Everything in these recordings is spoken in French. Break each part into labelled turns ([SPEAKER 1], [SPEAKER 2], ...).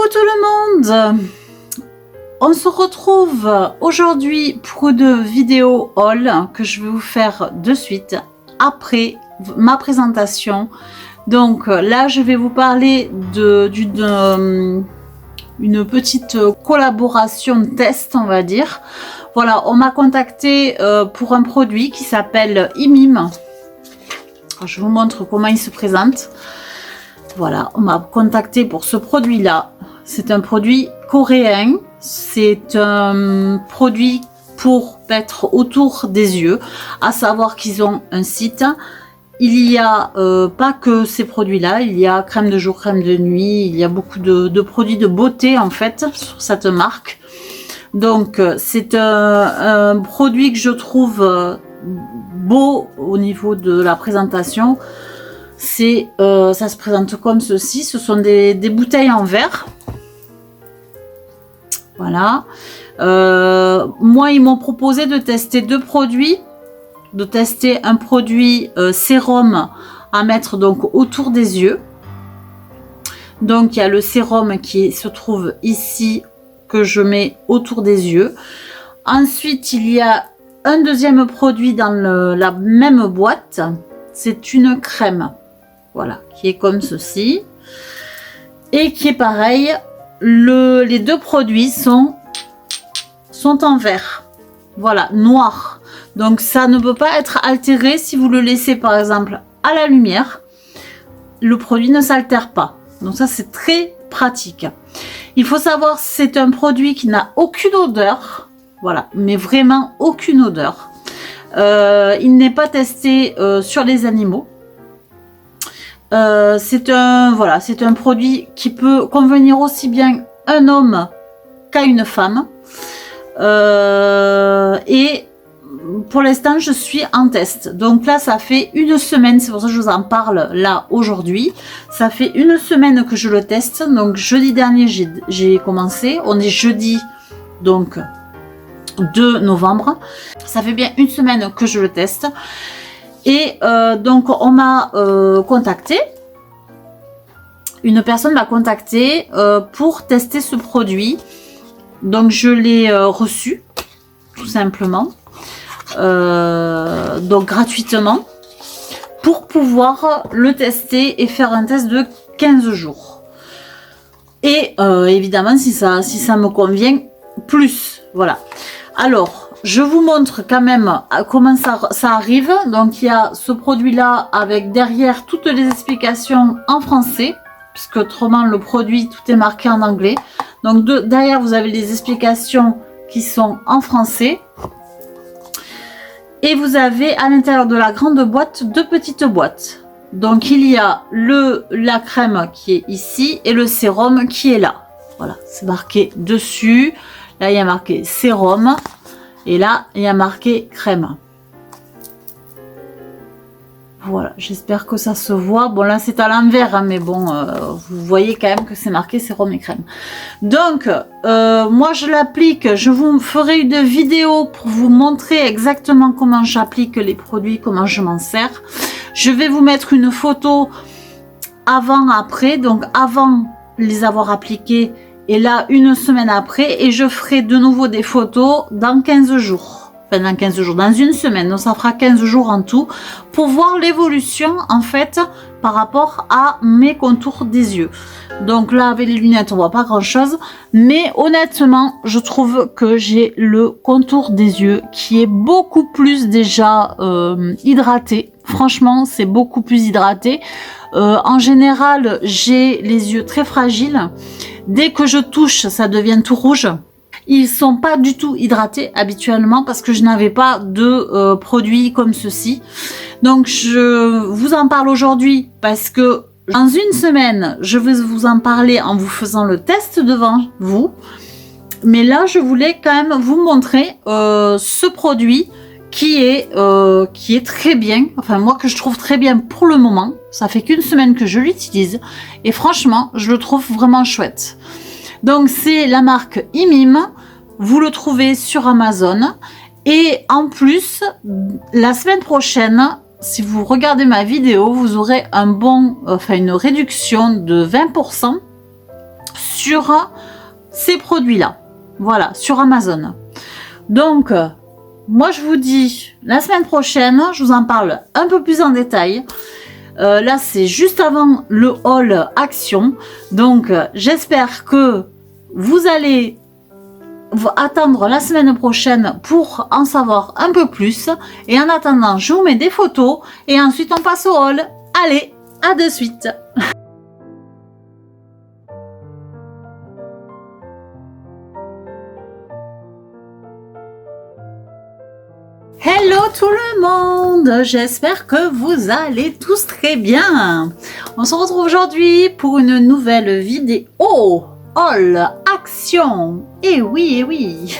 [SPEAKER 1] tout le monde, on se retrouve aujourd'hui pour une vidéo haul que je vais vous faire de suite après ma présentation. Donc là je vais vous parler d'une petite collaboration test, on va dire. Voilà, on m'a contacté pour un produit qui s'appelle Imim. Je vous montre comment il se présente. Voilà, on m'a contacté pour ce produit-là. C'est un produit coréen. C'est un produit pour mettre autour des yeux. À savoir qu'ils ont un site. Il y a pas que ces produits-là. Il y a crème de jour, crème de nuit. Il y a beaucoup de produits de beauté en fait sur cette marque. Donc c'est un produit que je trouve beau au niveau de la présentation. Ça se présente comme ceci. Ce sont des bouteilles en verre. Voilà. Moi, ils m'ont proposé de tester deux produits. De tester un produit sérum à mettre donc autour des yeux. Donc, il y a le sérum qui se trouve ici, que je mets autour des yeux. Ensuite, il y a un deuxième produit dans la même boîte. C'est une crème. Voilà, qui est comme ceci. Et qui est pareil. Les deux produits sont en verre. Voilà, noir. Donc ça ne peut pas être altéré si vous le laissez par exemple à la lumière. Le produit ne s'altère pas. Donc ça c'est très pratique. Il faut savoir c'est un produit qui n'a aucune odeur. Voilà, mais vraiment aucune odeur. Il n'est pas testé sur les animaux. C'est un produit qui peut convenir aussi bien à un homme qu'à une femme. Et pour l'instant, je suis en test. Donc là, ça fait une semaine. C'est pour ça que je vous en parle là aujourd'hui. Ça fait une semaine que je le teste. Donc jeudi dernier, j'ai commencé. On est jeudi, donc 2 novembre. Ça fait bien une semaine que je le teste. Et donc on m'a contacté. Une personne m'a contacté pour tester ce produit. Donc je l'ai reçu tout simplement. Donc gratuitement. Pour pouvoir le tester et faire un test de 15 jours. Et évidemment si ça me convient plus. Voilà. Alors. Je vous montre quand même comment ça arrive. Donc il y a ce produit là avec derrière toutes les explications en français, puisque autrement le produit tout est marqué en anglais. Donc derrière vous avez les explications qui sont en français. Et vous avez à l'intérieur de la grande boîte deux petites boîtes. Donc il y a la crème qui est ici et le sérum qui est là. Voilà, c'est marqué dessus. Là il y a marqué sérum. Et là, il y a marqué crème. Voilà, j'espère que ça se voit. Bon, là, c'est à l'envers, hein, mais bon, vous voyez quand même que c'est marqué sérum et crème. Donc, moi, je l'applique. Je vous ferai une vidéo pour vous montrer exactement comment j'applique les produits, comment je m'en sers. Je vais vous mettre une photo avant-après. Donc, avant les avoir appliqués. Et là, une semaine après, et je ferai de nouveau des photos dans 15 jours. Enfin, dans 15 jours, dans une semaine. Donc, ça fera 15 jours en tout pour voir l'évolution, en fait, par rapport à mes contours des yeux. Donc là, avec les lunettes, on voit pas grand-chose. Mais honnêtement, je trouve que j'ai le contour des yeux qui est beaucoup plus déjà hydraté. Franchement, c'est beaucoup plus hydraté. En général, j'ai les yeux très fragiles. Dès que je touche, ça devient tout rouge. Ils sont pas du tout hydratés habituellement parce que je n'avais pas de produits comme ceci. Donc je vous en parle aujourd'hui parce que dans une semaine, je vais vous en parler en vous faisant le test devant vous. Mais là, je voulais quand même vous montrer ce produit qui est très bien, enfin moi que je trouve très bien pour le moment. Ça fait qu'une semaine que je l'utilise et franchement je le trouve vraiment chouette. Donc c'est la marque Imim, vous le trouvez sur Amazon et en plus la semaine prochaine, si vous regardez ma vidéo, vous aurez une réduction de 20% sur ces produits-là. Voilà, sur Amazon. Donc, moi je vous dis, la semaine prochaine, je vous en parle un peu plus en détail. Là, c'est juste avant le haul Action. Donc, j'espère que vous allez attendre la semaine prochaine pour en savoir un peu plus. Et en attendant, je vous mets des photos et ensuite on passe au haul. Allez, à de suite. Hello tout le monde, j'espère que vous allez tous très bien. On se retrouve aujourd'hui pour une nouvelle vidéo haul Action. Et oui, et oui.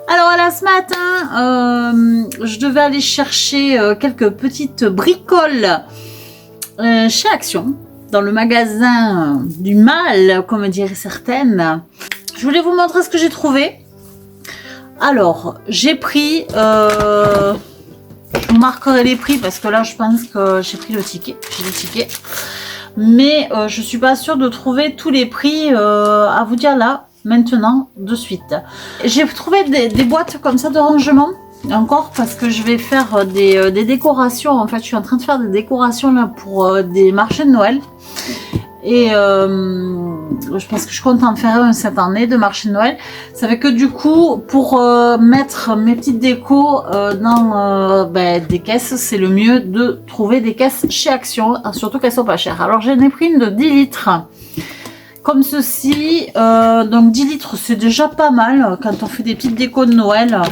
[SPEAKER 1] Alors là, ce matin, je devais aller chercher quelques petites bricoles chez Action, dans le magasin du mal, comme diraient certaines. Je voulais vous montrer ce que j'ai trouvé. Alors, j'ai pris, je vous marquerai les prix parce que là, je pense que j'ai pris le ticket. J'ai le ticket. Mais je suis pas sûre de trouver tous les prix à vous dire là, maintenant, de suite. J'ai trouvé des boîtes comme ça de rangement. Encore parce que je vais faire des décorations. En fait, je suis en train de faire des décorations là pour des marchés de Noël. Et je pense que je compte en faire un cette année de marché de Noël. Ça fait que du coup, pour mettre mes petites décos dans des caisses, c'est le mieux de trouver des caisses chez Action, surtout qu'elles sont pas chères. Alors j'en ai pris une de 10 litres. Comme ceci, donc 10 litres c'est déjà pas mal quand on fait des petites décos de Noël.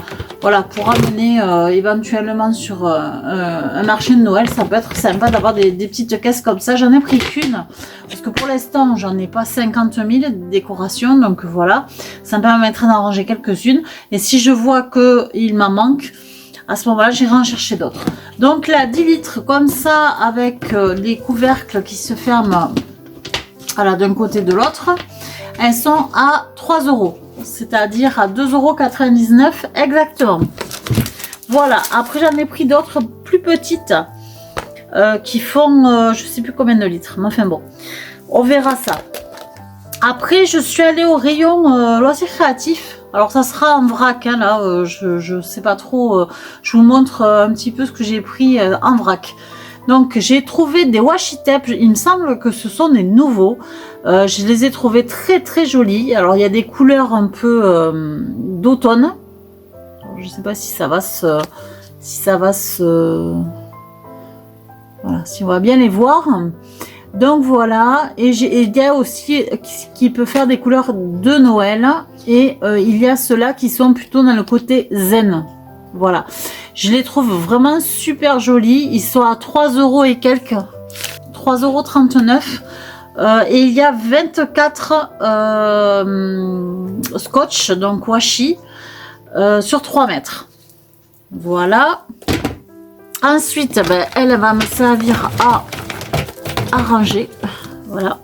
[SPEAKER 1] Voilà, pour amener éventuellement sur un marché de Noël, ça peut être sympa d'avoir des petites caisses comme ça. J'en ai pris qu'une, parce que pour l'instant j'en ai pas 50 000 décorations, donc voilà, ça me permettrait d'en ranger quelques-unes. Et si je vois qu'il m'en manque, à ce moment-là, j'irai en chercher d'autres. Donc là, 10 litres comme ça, avec les couvercles qui se ferment. Voilà, d'un côté de l'autre, elles sont à 3 €, c'est-à-dire à 2,99 € exactement. Voilà, après j'en ai pris d'autres plus petites qui font je sais plus combien de litres, mais enfin bon, on verra ça. Après, je suis allée au rayon loisirs créatifs. Alors ça sera en vrac, hein, là, je sais pas trop, je vous montre un petit peu ce que j'ai pris en vrac. Donc j'ai trouvé des washi tape, il me semble que ce sont des nouveaux. Je les ai trouvés très très jolis. Alors il y a des couleurs un peu d'automne. Je sais pas si ça va voilà, si on va bien les voir. Donc voilà, et il y a aussi qui peut faire des couleurs de Noël. Et il y a ceux-là qui sont plutôt dans le côté zen. Voilà, je les trouve vraiment super jolis. Ils sont à 3 € et quelques, 3,39 €. Et il y a 24 scotch, donc washi, sur 3 mètres. Voilà. Ensuite, elle va me servir à ranger. Voilà.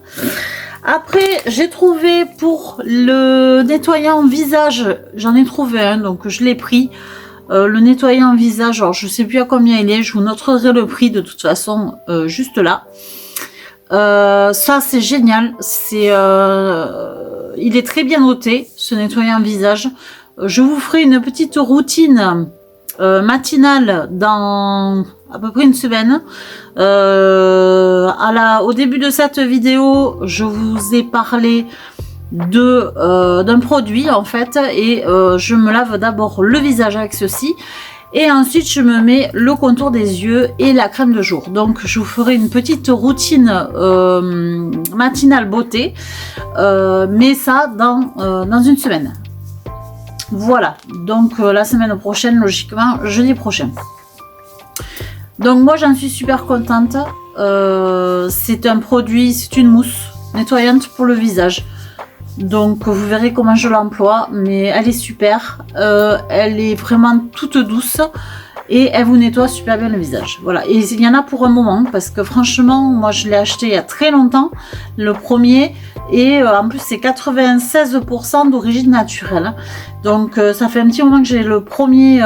[SPEAKER 1] Après, j'ai trouvé pour le nettoyant visage, j'en ai trouvé un, donc je l'ai pris. Le nettoyant visage, alors je sais plus à combien il est, je vous noterai le prix de toute façon juste là. Ça c'est génial, il est très bien noté ce nettoyant visage. Je vous ferai une petite routine matinale dans à peu près une semaine. Au début de cette vidéo, je vous ai parlé d'un produit en fait, et je me lave d'abord le visage avec ceci, et ensuite je me mets le contour des yeux et la crème de jour. Donc je vous ferai une petite routine matinale beauté, mais ça dans une semaine. Voilà, donc la semaine prochaine, logiquement jeudi prochain. Donc moi j'en suis super contente. C'est un produit, c'est une mousse nettoyante pour le visage. Donc vous verrez comment je l'emploie, mais elle est super. Elle est vraiment toute douce et elle vous nettoie super bien le visage. Voilà, et il y en a pour un moment parce que franchement, moi je l'ai acheté il y a très longtemps, le premier, et en plus c'est 96% d'origine naturelle. Donc ça fait un petit moment que j'ai le premier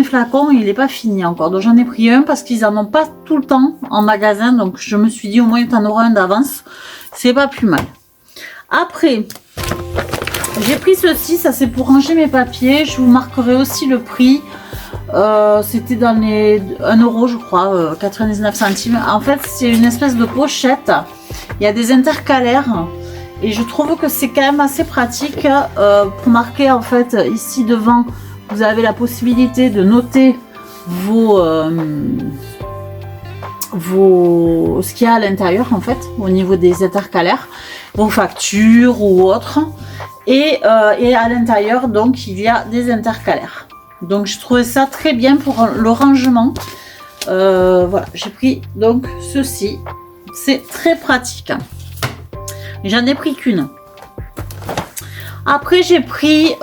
[SPEAKER 1] flacon, il n'est pas fini encore. Donc j'en ai pris un parce qu'ils en ont pas tout le temps en magasin, donc je me suis dit au moins tu en auras un d'avance, c'est pas plus mal. Après, j'ai pris ceci, ça c'est pour ranger mes papiers. Je vous marquerai aussi le prix. C'était dans les 1 euro, je crois, 99 centimes. En fait, c'est une espèce de pochette. Il y a des intercalaires. Et je trouve que c'est quand même assez pratique pour marquer, en fait, ici devant, vous avez la possibilité de noter ce qu'il y a à l'intérieur, en fait, au niveau des intercalaires, vos factures ou autres. Et à l'intérieur, donc, il y a des intercalaires. Donc, je trouvais ça très bien pour le rangement. Voilà, j'ai pris donc ceci. C'est très pratique. J'en ai pris qu'une. Après, j'ai pris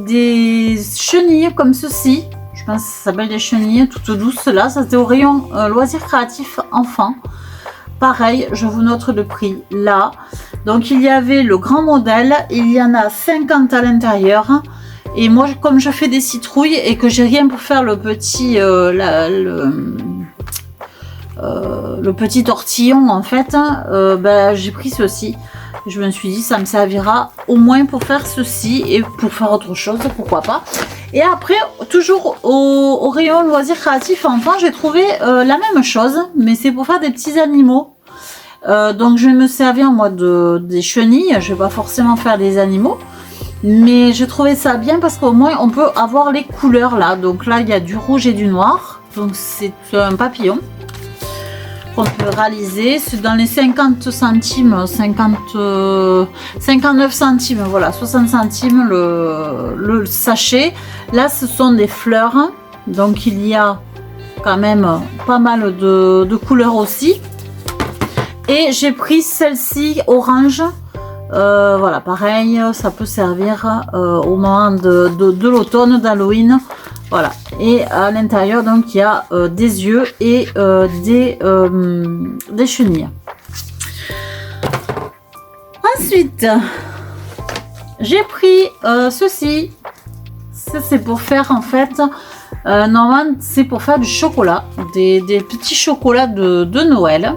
[SPEAKER 1] des chenilles comme ceci. Je pense que ça s'appelle des chenilles toutes douces. Là, ça c'était au rayon loisirs créatifs enfants. Pareil, je vous note le prix là. Donc, il y avait le grand modèle. Il y en a 50 à l'intérieur. Et moi, comme je fais des citrouilles et que j'ai rien pour faire le petit... le petit tortillon en fait, ben, j'ai pris ceci. Je me suis dit ça me servira au moins pour faire ceci et pour faire autre chose, pourquoi pas. Et après, toujours au rayon loisirs créatifs enfants, j'ai trouvé la même chose, mais c'est pour faire des petits animaux. Donc je vais me servir moi des chenilles, je vais pas forcément faire des animaux. Mais j'ai trouvé ça bien parce qu'au moins on peut avoir les couleurs là. Donc là il y a du rouge et du noir. Donc c'est un papillon qu'on peut réaliser. C'est dans les 50 centimes, 59 centimes, voilà, 60 centimes le sachet. Là ce sont des fleurs. Donc il y a quand même pas mal de couleurs aussi. Et j'ai pris celle-ci orange. Voilà, pareil, ça peut servir au moment de l'automne, d'Halloween. Voilà, et à l'intérieur, donc, il y a des yeux et des chenilles. Ensuite, j'ai pris ceci. Ça, c'est pour faire, en fait, normalement, c'est pour faire du chocolat, des petits chocolats de Noël.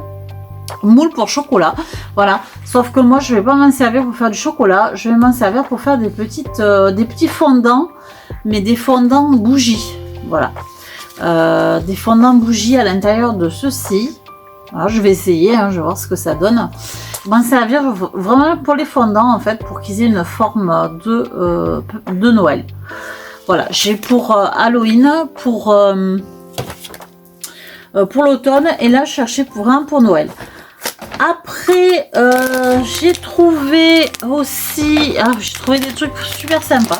[SPEAKER 1] Moule pour chocolat, voilà. Sauf que moi je vais pas m'en servir pour faire du chocolat, je vais m'en servir pour faire des petits fondants, mais des fondants bougies, voilà. Des fondants bougies à l'intérieur de ceci. Alors, je vais essayer, hein, je vais voir ce que ça donne. M'en servir vraiment pour les fondants en fait, pour qu'ils aient une forme de Noël. Voilà, j'ai pour Halloween, pour l'automne, et là je cherchais pour Noël. Après, j'ai trouvé aussi... Ah, j'ai trouvé des trucs super sympas.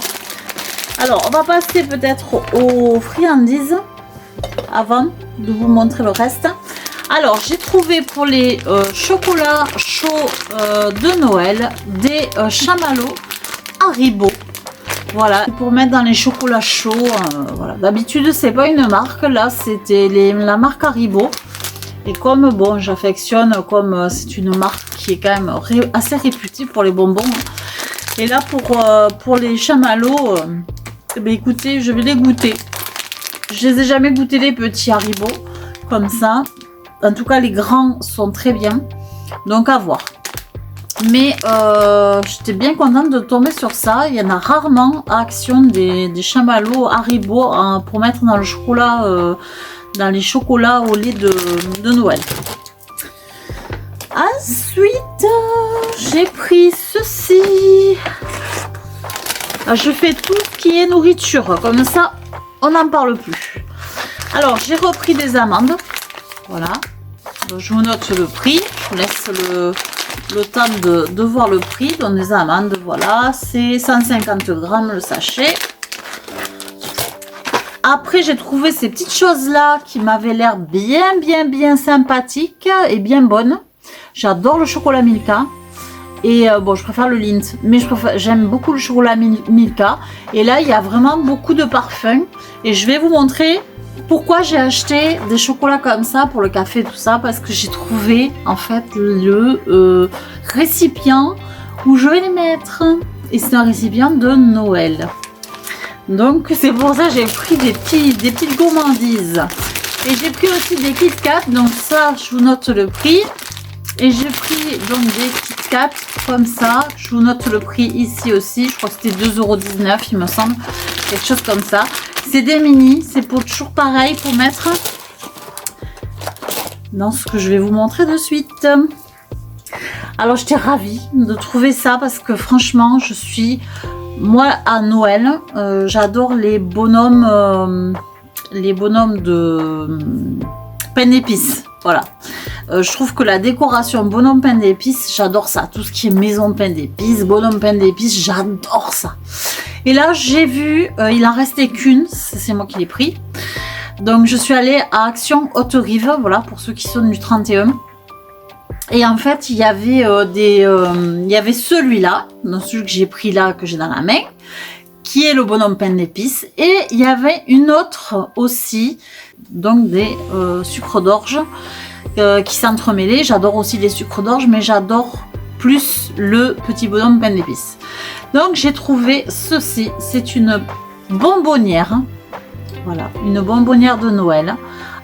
[SPEAKER 1] Alors, on va passer peut-être aux friandises avant de vous montrer le reste. Alors, j'ai trouvé pour les chocolats chauds de Noël des chamallows Haribo. Voilà, pour mettre dans les chocolats chauds. Voilà. D'habitude, c'est pas une marque. Là, c'était la marque Haribo. Et comme bon, j'affectionne, comme c'est une marque qui est quand même assez réputée pour les bonbons. Et là, pour les chamallows, ben écoutez, je vais les goûter. Je les ai jamais goûtés les petits Haribo comme ça. En tout cas, les grands sont très bien. Donc à voir. Mais j'étais bien contente de tomber sur ça. Il y en a rarement à Action des chamallows Haribo pour mettre dans le chocolat. Dans les chocolats au lait de Noël. Ensuite, j'ai pris ceci. Je fais tout ce qui est nourriture. Comme ça, on n'en parle plus. Alors, j'ai repris des amandes. Voilà. Donc, je vous note le prix. Je vous laisse le temps de voir le prix. Donc, des amandes, voilà. C'est 150 grammes le sachet. Après, j'ai trouvé ces petites choses-là qui m'avaient l'air bien sympathiques et bien bonnes. J'adore le chocolat Milka. Et bon, je préfère le Lindt, mais j'aime beaucoup le chocolat Milka. Et là, il y a vraiment beaucoup de parfums. Et je vais vous montrer pourquoi j'ai acheté des chocolats comme ça pour le café, tout ça. Parce que j'ai trouvé, en fait, le récipient où je vais les mettre. Et c'est un récipient de Noël. Donc c'est pour ça que j'ai pris des petites gourmandises. Et j'ai pris aussi des Kit Kat. Donc ça, je vous note le prix. Et j'ai pris donc des Kit 4 comme ça. Je vous note le prix ici aussi. Je crois que c'était 2,19 €, il me semble. Quelque chose comme ça. C'est des mini. C'est pour toujours pareil pour mettre dans ce que je vais vous montrer de suite. Alors, j'étais ravie de trouver ça parce que franchement, je suis... Moi, à Noël, j'adore les bonhommes de pain d'épices. Voilà. Je trouve que la décoration bonhomme pain d'épices, j'adore ça. Tout ce qui est maison pain d'épices, bonhomme pain d'épices, j'adore ça. Et là, j'ai vu, il en restait qu'une, c'est moi qui l'ai pris. Donc, je suis allée à Action Haute-Rive, voilà, pour ceux qui sont du 31. Et en fait, il y avait il y avait celui-là, donc celui que j'ai pris là, que j'ai dans la main, qui est le bonhomme pain d'épices. Et il y avait une autre aussi, donc des sucres d'orge qui s'entremêlaient. J'adore aussi les sucres d'orge, mais j'adore plus le petit bonhomme pain d'épices. Donc j'ai trouvé ceci, c'est une bonbonnière, voilà, une bonbonnière de Noël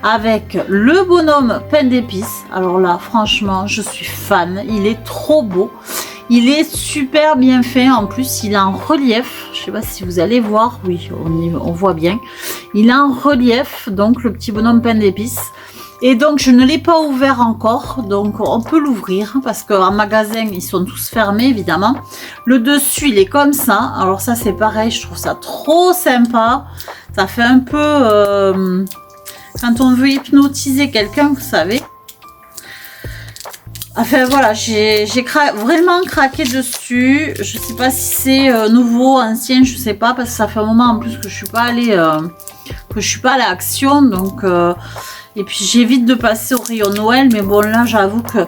[SPEAKER 1] avec le bonhomme pain d'épices. Alors là, franchement, je suis fan, il est trop beau. Il est super bien fait, en plus il est en relief, je sais pas si vous allez voir, oui on voit bien, il est en relief, donc le petit bonhomme pain d'épices. Et donc je ne l'ai pas ouvert encore, donc on peut l'ouvrir, parce qu'en magasin ils sont tous fermés évidemment. Le dessus il est comme ça, alors ça c'est pareil, je trouve ça trop sympa, ça fait un peu, quand on veut hypnotiser quelqu'un, vous savez. Enfin voilà, j'ai vraiment craqué dessus. Je sais pas si c'est nouveau, ancien, je sais pas, parce que ça fait un moment en plus que je suis pas allée à Action, donc et puis j'évite de passer au rayon Noël, mais bon là j'avoue que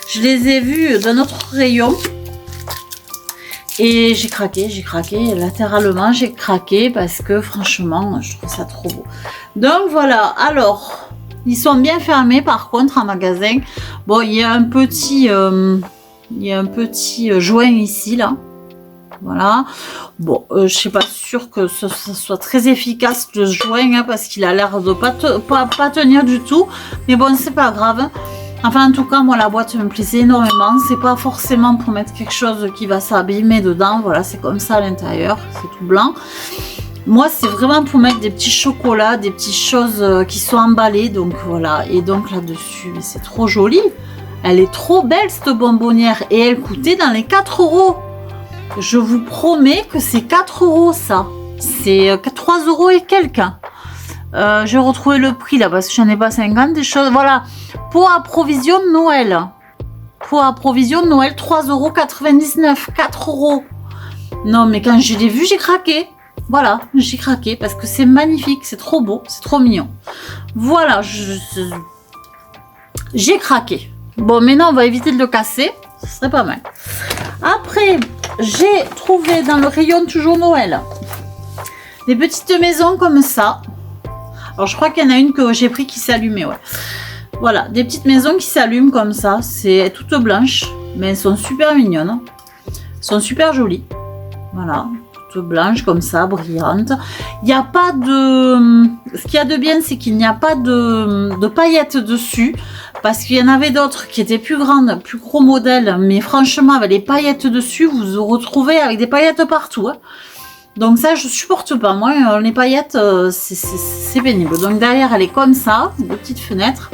[SPEAKER 1] je les ai vus d'un autre rayon et j'ai craqué latéralement, j'ai craqué parce que franchement je trouve ça trop beau. Donc voilà, alors ils sont bien fermés par contre en magasin. Bon, il y a un petit joint ici là. Voilà. Bon, je suis pas sûre que ce soit très efficace le joint, hein, parce qu'il a l'air de pas tenir du tout. Mais bon, c'est pas grave. Enfin, en tout cas, moi la boîte me plaisait énormément. C'est pas forcément pour mettre quelque chose qui va s'abîmer dedans. Voilà, c'est comme ça à l'intérieur. C'est tout blanc. Moi, c'est vraiment pour mettre des petits chocolats, des petites choses qui sont emballées. Donc voilà. Et donc là-dessus, c'est trop joli. Elle est trop belle cette bonbonnière. Et elle coûtait dans les 4 €. Je vous promets que c'est 4 € ça. C'est 3 € et quelques. J'ai retrouvé le prix là parce que j'en ai pas 50 des choses. Voilà. Pour approvision Noël. Pour approvision Noël, 3,99 €. 4 €. Non, mais quand je l'ai vu, j'ai craqué. Voilà, j'ai craqué parce que c'est magnifique, c'est trop beau, c'est trop mignon. Voilà, j'ai craqué. Bon, maintenant on va éviter de le casser, ce serait pas mal. Après, j'ai trouvé dans le rayon toujours Noël des petites maisons comme ça. Alors je crois qu'il y en a une que j'ai pris qui s'allumait, ouais. Voilà, des petites maisons qui s'allument comme ça, c'est toutes blanches, mais elles sont super mignonnes. Elles sont super jolies. Voilà. Blanche comme ça, brillante. Il n'y a pas de... Ce qu'il y a de bien, c'est qu'il n'y a pas de paillettes dessus, parce qu'il y en avait d'autres qui étaient plus grandes, plus gros modèles, mais franchement, avec les paillettes dessus, vous vous retrouvez avec des paillettes partout. Hein. Donc ça, je supporte pas. Moi, les paillettes, c'est pénible. Donc derrière, elle est comme ça, une petite fenêtre,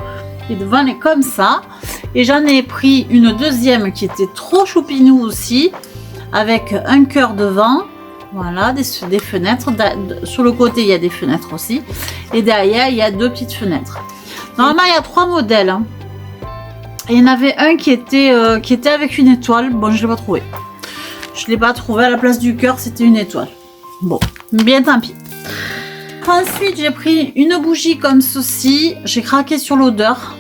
[SPEAKER 1] et devant, elle est comme ça. Et j'en ai pris une deuxième qui était trop choupinou aussi, avec un cœur devant. Voilà, des fenêtres. Sur le côté, il y a des fenêtres aussi. Et derrière, il y a 2 petites fenêtres. Normalement, il y a 3 modèles. Hein. Et il y en avait un qui était avec une étoile. Bon, je ne l'ai pas trouvé. Je ne l'ai pas trouvé. À la place du cœur, c'était une étoile. Bon, bien tant pis. Ensuite, j'ai pris une bougie comme ceci. J'ai craqué sur l'odeur.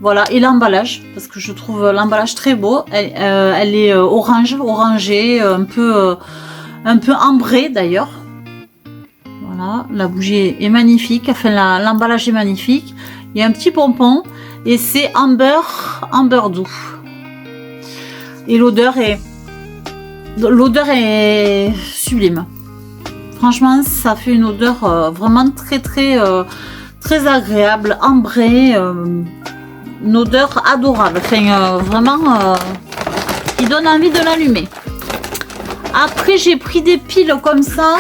[SPEAKER 1] Voilà, et l'emballage. Parce que je trouve l'emballage très beau. Elle est orangée, un peu ambré d'ailleurs. Voilà, la bougie est magnifique, enfin l'emballage est magnifique. Il y a un petit pompon et c'est amber doux. Et l'odeur est sublime. Franchement, ça fait une odeur vraiment très agréable, ambrée, une odeur adorable. Enfin, vraiment, il donne envie de l'allumer. Après, j'ai pris des piles comme ça,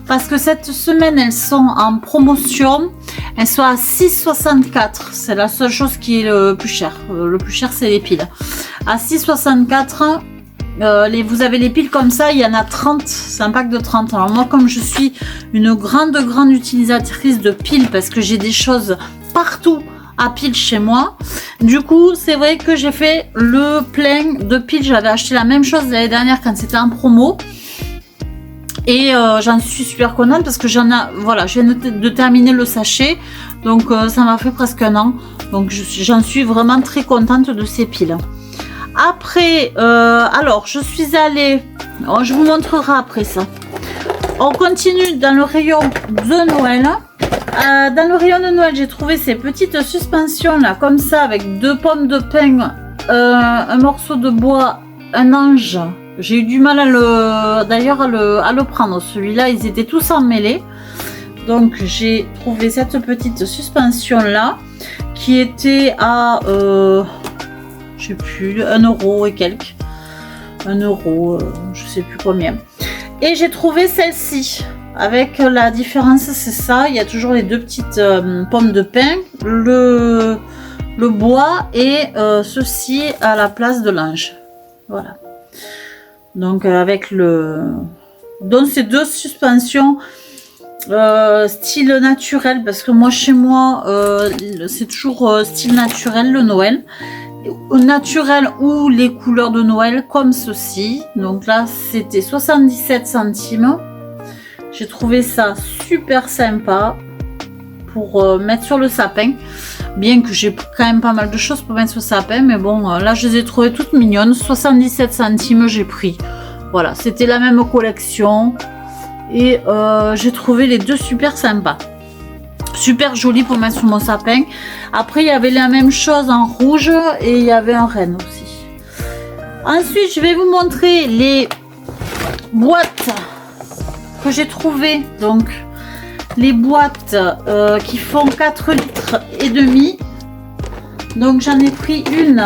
[SPEAKER 1] parce que cette semaine, elles sont en promotion. Elles sont à 6,64. C'est la seule chose qui est le plus cher. Le plus cher, c'est les piles. À 6,64, vous avez les piles comme ça, il y en a 30. C'est un pack de 30. Alors moi, comme je suis une grande utilisatrice de piles, parce que j'ai des choses partout à piles chez moi, du coup, c'est vrai que j'ai fait le plein de piles. J'avais acheté la même chose l'année dernière quand c'était en promo. Et j'en suis super contente parce que je viens de terminer le sachet. Donc ça m'a fait presque un an. Donc j'en suis vraiment très contente de ces piles. Après, alors je suis allée... je vous montrerai après ça. On continue dans le rayon de Noël. Dans le rayon de Noël, j'ai trouvé ces petites suspensions là, comme ça, avec 2 pommes de pin, un morceau de bois, un ange. J'ai eu du mal à le prendre. Celui-là, ils étaient tous emmêlés. Donc, j'ai trouvé cette petite suspension-là qui était à, je sais plus, 1 € et quelques. 1 €, je sais plus combien. Et j'ai trouvé celle-ci. Avec la différence, c'est ça. Il y a toujours les 2 petites pommes de pin. Le bois et ceci à la place de l'ange. Voilà. Donc avec donc ces 2 suspensions style naturel, parce que moi chez moi c'est toujours style naturel le Noël, naturel ou les couleurs de Noël comme ceci. Donc là c'était 77 centimes. J'ai trouvé ça super sympa pour mettre sur le sapin, bien que j'ai quand même pas mal de choses pour mettre sur le sapin, mais bon, là je les ai trouvées toutes mignonnes. 77 centimes j'ai pris. Voilà, c'était la même collection et j'ai trouvé les 2 super sympas, super jolis pour mettre sur mon sapin. Après il y avait la même chose en rouge et il y avait un renne aussi. Ensuite je vais vous montrer les boîtes que j'ai trouvées. Donc les boîtes qui font 4 litres et demi. Donc j'en ai pris une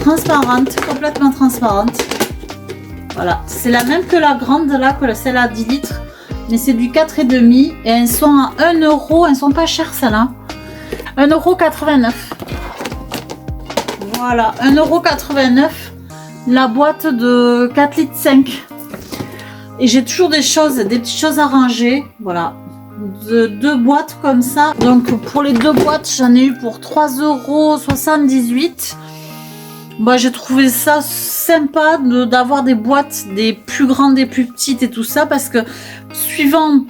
[SPEAKER 1] transparente, complètement transparente. Voilà, c'est la même que la grande là, que celle à 10 litres. Mais c'est du 4,5 et elles sont à 1 €. Elles sont pas chères celles-là. 1,89 €. Voilà, 1,89 € la boîte de 4,5 litres. Et j'ai toujours des petites choses à ranger. Voilà. 2 boîtes comme ça. Donc pour les 2 boîtes, j'en ai eu pour 3,78 €. Bah, j'ai trouvé ça sympa d'avoir des boîtes, des plus grandes, des plus petites et tout ça, parce que suivant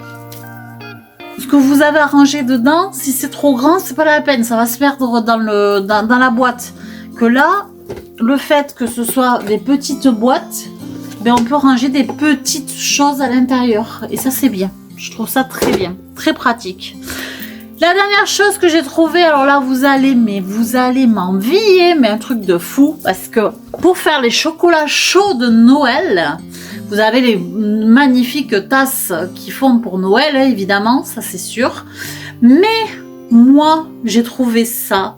[SPEAKER 1] ce que vous avez à ranger dedans, si c'est trop grand, c'est pas la peine, ça va se perdre dans la boîte. Que là, le fait que ce soit des petites boîtes, ben on peut ranger des petites choses à l'intérieur et ça c'est bien. Je trouve ça très bien, très pratique. La dernière chose que j'ai trouvée, alors là vous allez m'envier, mais un truc de fou, parce que pour faire les chocolats chauds de Noël, vous avez les magnifiques tasses qui font pour Noël, évidemment, ça c'est sûr. Mais moi, j'ai trouvé ça.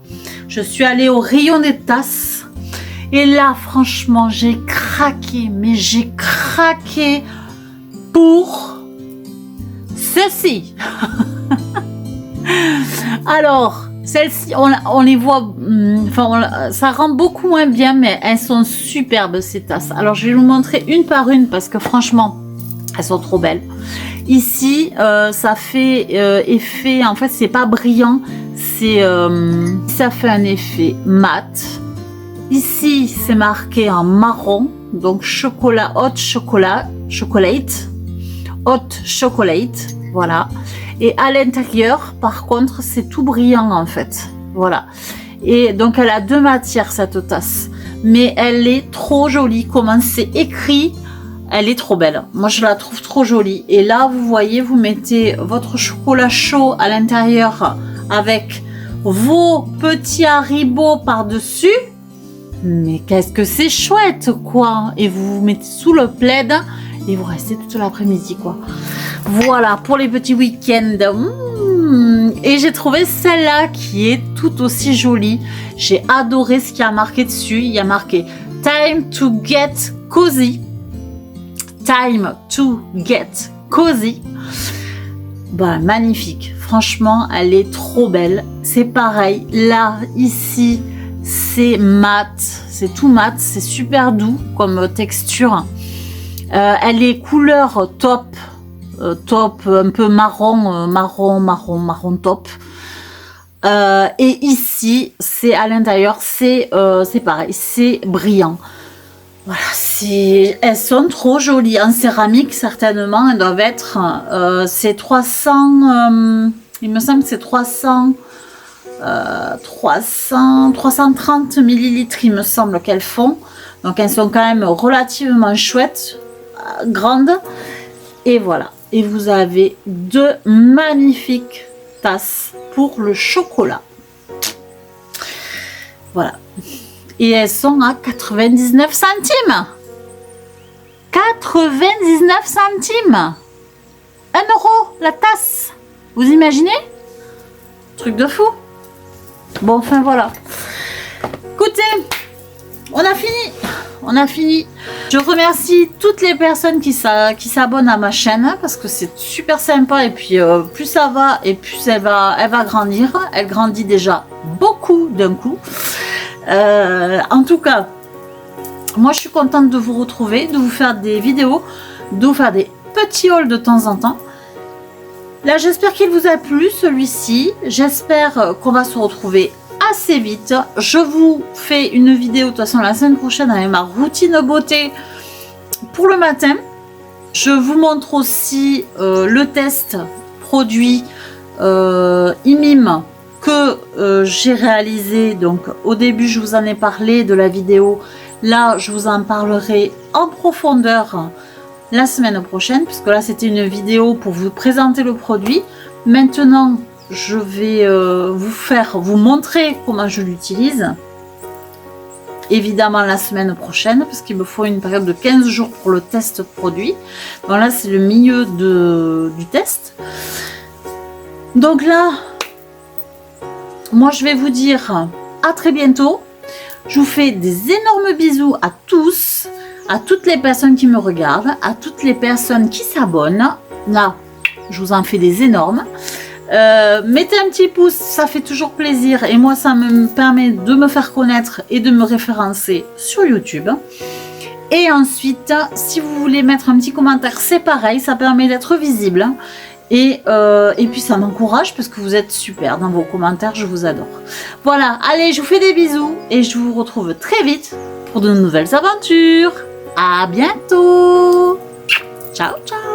[SPEAKER 1] Je suis allée au rayon des tasses et là, franchement, j'ai craqué, mais j'ai craqué pour ceci. Alors, celles-ci, on les voit, ça rend beaucoup moins bien, mais elles sont superbes ces tasses. Alors, je vais vous montrer une par une parce que franchement, elles sont trop belles. Ici, ça fait effet, en fait, c'est pas brillant, ça fait un effet mat. Ici, c'est marqué en marron, donc chocolat, hot chocolate, voilà. Et à l'intérieur, par contre, c'est tout brillant en fait. Voilà. Et donc, elle a 2 matières, cette tasse. Mais elle est trop jolie. Comment c'est écrit, elle est trop belle. Moi, je la trouve trop jolie. Et là, vous voyez, vous mettez votre chocolat chaud à l'intérieur avec vos petits haribots par-dessus. Mais qu'est-ce que c'est chouette, quoi. Et vous vous mettez sous le plaid et vous restez toute l'après-midi, quoi. Voilà, pour les petits week-ends. Et j'ai trouvé celle-là qui est tout aussi jolie. J'ai adoré ce qu'il y a marqué dessus. Il y a marqué Time to get cozy. Time to get cozy. Bah, magnifique. Franchement, elle est trop belle. C'est pareil. Là, ici, c'est mat. C'est tout mat. C'est super doux comme texture. Elle est couleur top. Top, un peu marron, marron top. Et ici, c'est à l'intérieur, c'est pareil, c'est brillant. Voilà, elles sont trop jolies en céramique, certainement. Elles doivent être, c'est 300, il me semble que c'est 330 millilitres, il me semble qu'elles font. Donc elles sont quand même relativement chouettes, grandes. Et voilà. Et vous avez 2 magnifiques tasses pour le chocolat. Voilà. Et elles sont à 99 centimes. 99 centimes. 1 euro la tasse. Vous imaginez? Truc de fou. Bon, enfin voilà. Écoutez, on a fini. On a fini. Je remercie toutes les personnes qui s'abonnent à ma chaîne parce que c'est super sympa et puis plus ça va et plus elle va grandir. Elle grandit déjà beaucoup d'un coup. En tout cas, moi je suis contente de vous retrouver, de vous faire des vidéos, de vous faire des petits hauls de temps en temps. Là, j'espère qu'il vous a plu celui-ci. J'espère qu'on va se retrouver assez vite. Je vous fais une vidéo de toute façon la semaine prochaine avec ma routine beauté pour le matin. Je vous montre aussi le test produit IMIM que j'ai réalisé. Donc au début je vous en ai parlé de la vidéo. Là je vous en parlerai en profondeur la semaine prochaine, puisque là c'était une vidéo pour vous présenter le produit. Maintenant je vais vous montrer comment je l'utilise. Évidemment la semaine prochaine, parce qu'il me faut une période de 15 jours pour le test produit. Bon là c'est le milieu du test. Donc là, moi je vais vous dire à très bientôt. Je vous fais des énormes bisous à tous, à toutes les personnes qui me regardent, à toutes les personnes qui s'abonnent. Là, je vous en fais des énormes. Mettez un petit pouce, ça fait toujours plaisir et moi ça me permet de me faire connaître et de me référencer sur YouTube. Et ensuite, si vous voulez mettre un petit commentaire, c'est pareil, ça permet d'être visible. Et puis ça m'encourage parce que vous êtes super dans vos commentaires, je vous adore. Voilà, allez, je vous fais des bisous et je vous retrouve très vite pour de nouvelles aventures. À bientôt. Ciao, ciao.